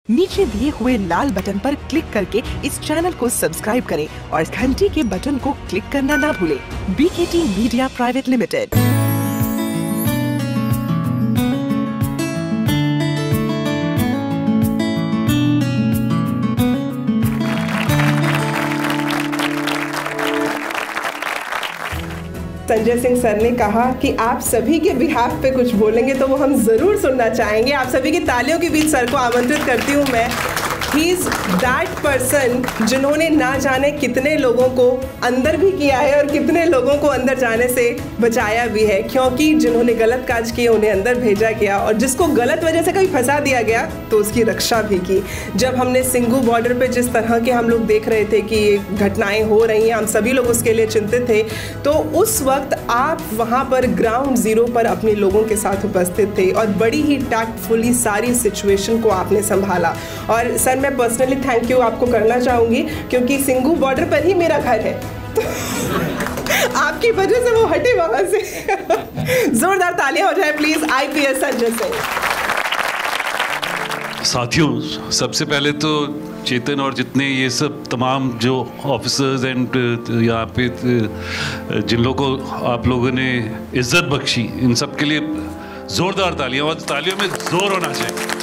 नीचे दिए हुए लाल बटन पर क्लिक करके इस चैनल को सब्सक्राइब करें और घंटी के बटन को क्लिक करना ना भूलें। BKT media private limited. Sanjay Singh sir ने कहा कि आप सभी के बिहाफ पे कुछ बोलेंगे तो वो हम ज़रूर सुनना चाहेंगे। आप सभी की तालियों के बीच सर को आमंत्रित करती हूँ मैं। ही इज़ दैट पर्सन जिन्होंने ना जाने कितने लोगों को अंदर भी किया है और कितने लोगों को अंदर जाने से बचाया भी है, क्योंकि जिन्होंने गलत काज किए उन्हें अंदर भेजा गया और जिसको गलत वजह से कभी फंसा दिया गया तो उसकी रक्षा भी की। जब हमने सिंघू बॉर्डर पे जिस तरह के हम लोग देख रहे थे कि ये घटनाएं हो रही हैं, हम सभी लोग उसके लिए चिंतित थे, तो उस वक्त आप वहाँ पर ग्राउंड ज़ीरो पर अपने लोगों के साथ उपस्थित थे और बड़ी ही टैक्टफुली सारी सिचुएशन को आपने संभाला। और सर मैं पर्सनली थैंक यू आपको करना चाहूँगी, क्योंकि सिंघू बॉर्डर पर ही मेरा घर है तो आपकी वजह से वो हटे वहाँ से। जोरदार तालियां हो जाए प्लीज IPS संजय सिंह। साथियों, सबसे पहले तो चेतन और जितने ये सब तमाम जो ऑफिसर्स एंड यहाँ पे जिन लोगों को आप लोगों ने इज्जत बख्शी, इन सब के लिए जोरदार तालियां, और तालियों में जोर होना चाहिए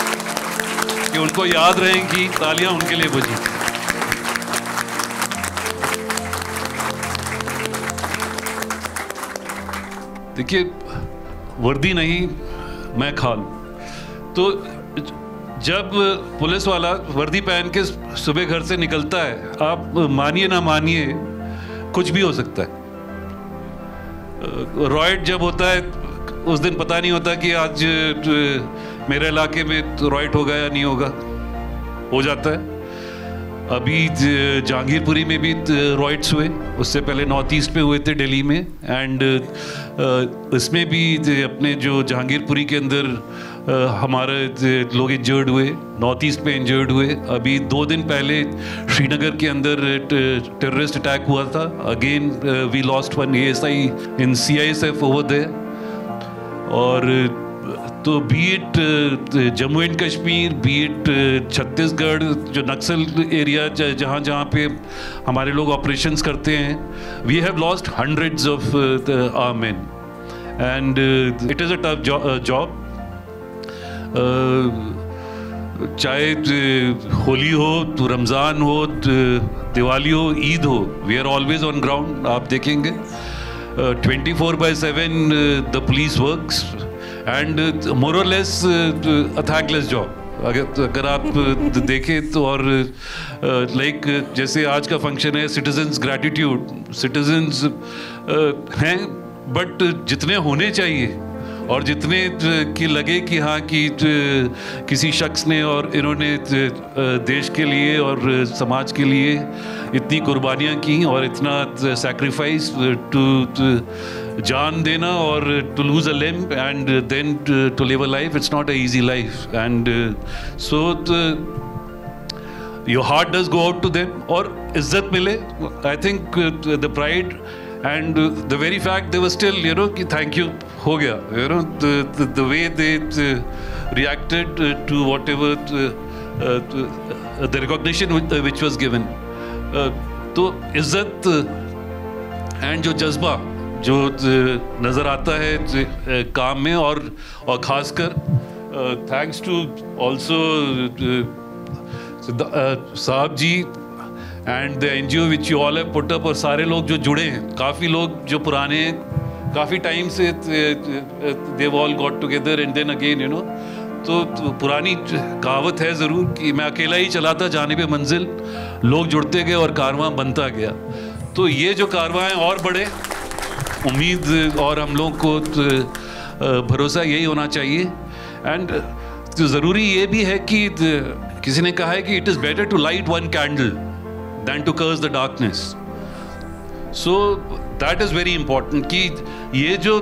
कि उनको याद रहे कि तालियां उनके लिए बजी। देखिए, वर्दी नहीं मैं खाल। तो जब पुलिस वाला वर्दी पहन के सुबह घर से निकलता है, आप मानिए ना मानिए कुछ भी हो सकता है। रॉयट जब होता है उस दिन पता नहीं होता कि आज मेरे इलाके में रॉयट होगा या नहीं होगा, हो जाता है। अभी जहांगीरपुरी में भी रॉयट्स हुए, उससे पहले नॉर्थ ईस्ट में हुए थे दिल्ली में, एंड इसमें भी अपने जो जहांगीरपुरी के अंदर हमारे लोग इंजर्ड हुए, नॉर्थ ईस्ट में इंजर्ड हुए। अभी 2 दिन पहले श्रीनगर के अंदर टेररिस्ट अटैक हुआ था। Again we lost 1 ASI in CISF over there. और तो be it Jammu and Kashmir, be it Chhattisgarh, जो नक्सल एरिया जहाँ जहाँ पे हमारे लोग ऑपरेशंस करते हैं, we have lost hundreds of our men and it is a tough job. चाहे होली हो, तो रमज़ान हो, दिवाली हो, ईद हो, we are always on ground. आप देखेंगे 24/7 the police works and more or less a thankless job. अगर आप देखें तो, और लाइक जैसे आज का फंक्शन है सिटीजन्स ग्रैटिट्यूड, सिटीजन्स हैं बट जितने होने चाहिए और जितने की लगे कि हाँ कि किसी शख्स ने और इन्होंने देश के लिए और समाज के लिए इतनी कुर्बानियाँ की और इतना सैक्रिफाइस टू जान देना और to lose a limb and then to live a life, it's not a easy life. And so your heart does go out to them और इज्जत मिले। I think the pride and the very fact they were still, कि thank you हो गया, the way they reacted to whatever the recognition which was given, तो इज्जत and जो जज्बा जो नज़र आता है काम में, और खासकर थैंक्स टू ऑल्सो साहब जी and the NGO which you all have put up, और सारे लोग जो जुड़े हैं, काफ़ी लोग जो पुराने हैं, काफ़ी टाइम से they all got together and then again तो पुरानी कहावत है ज़रूर कि मैं अकेला ही चलाता जाने पे मंजिल, लोग जुड़ते गए और कारवां बनता गया। तो ये जो कारवां है और बढ़े, उम्मीद और हम लोग को भरोसा यही होना चाहिए। एंड तो ज़रूरी ये भी है कि किसी ने कहा है कि it is better to light 1 candle than to curse the darkness. So that is very important कि ये जो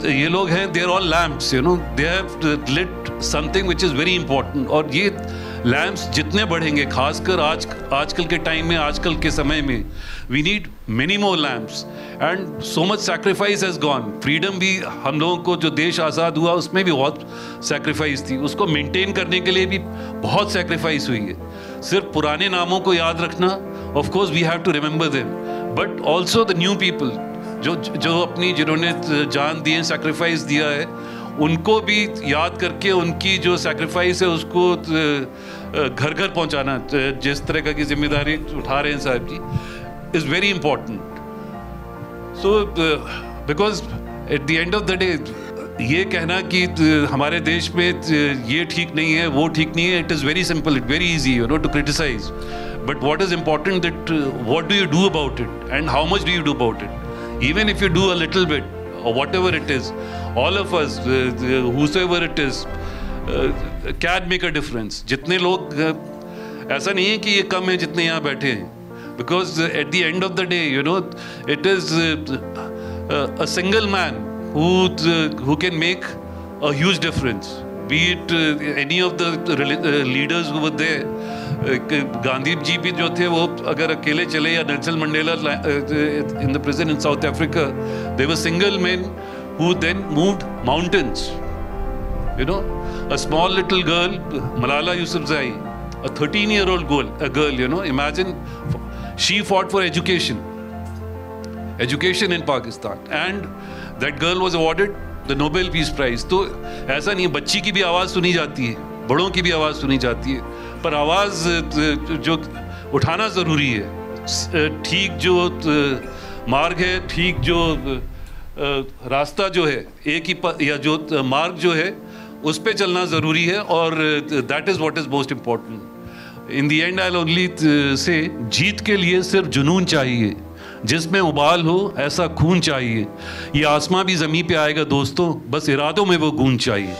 ये लोग हैं, they are all lamps, they have lit something which is very important, और ये लैम्प्स जितने बढ़ेंगे, खासकर आजकल के टाइम में, आजकल के समय में, we need many more lamps and so much sacrifice has gone. Freedom भी, हम लोगों को जो देश आज़ाद हुआ उसमें भी बहुत सैक्रिफाइस थी, उसको मेंटेन करने के लिए भी बहुत सैक्रिफाइस हुई है। सिर्फ पुराने नामों को याद रखना, of course we have to remember them, but also the new people जो अपनी, जिन्होंने जान दी है, सैक्रिफाइस दिया है, उनको भी याद करके उनकी जो सैक्रिफाइस है उसको घर घर पहुंचाना, जिस तरह की जिम्मेदारी उठा रहे हैं साहब जी, is very important. So because at the end of the day ये कहना कि हमारे देश में ये ठीक नहीं है, वो ठीक नहीं है, it is very simple, it very easy, you know, to criticize, but what is important that what do you do about it and how much do you do about it. Even if you do a little bit or whatever it is, all of us, whosoever it is, can make a difference. जितने लोग, ऐसा नहीं है कि ये कम है जितने यहाँ बैठे हैं, because at the end of the day, you know, it is a single man who can make a huge difference. Be it any of the leaders who were there. Gandhi ji भी जो थे वो अगर अकेले चले, या Nelson Mandela in the prison in South Africa, they were single men who then moved mountains. You know, a small little girl, Malala Yousafzai, a 13-year-old girl, you know, imagine, she fought for education in Pakistan, and that girl was awarded the Nobel Peace Prize. तो ऐसा नहीं है, बच्ची की भी आवाज़ सुनी जाती है, बड़ों की भी आवाज़ सुनी जाती है, पर आवाज़ जो उठाना ज़रूरी है। ठीक जो मार्ग है, ठीक जो रास्ता जो है, एक ही या जो मार्ग जो है उस पे चलना ज़रूरी है, और that is what is most important. In the and I will only say, जीत के लिए सिर्फ जुनून चाहिए, जिसमें उबाल हो ऐसा खून चाहिए, ये आसमां भी ज़मीं पे आएगा दोस्तों, बस इरादों में वो गूंज चाहिए।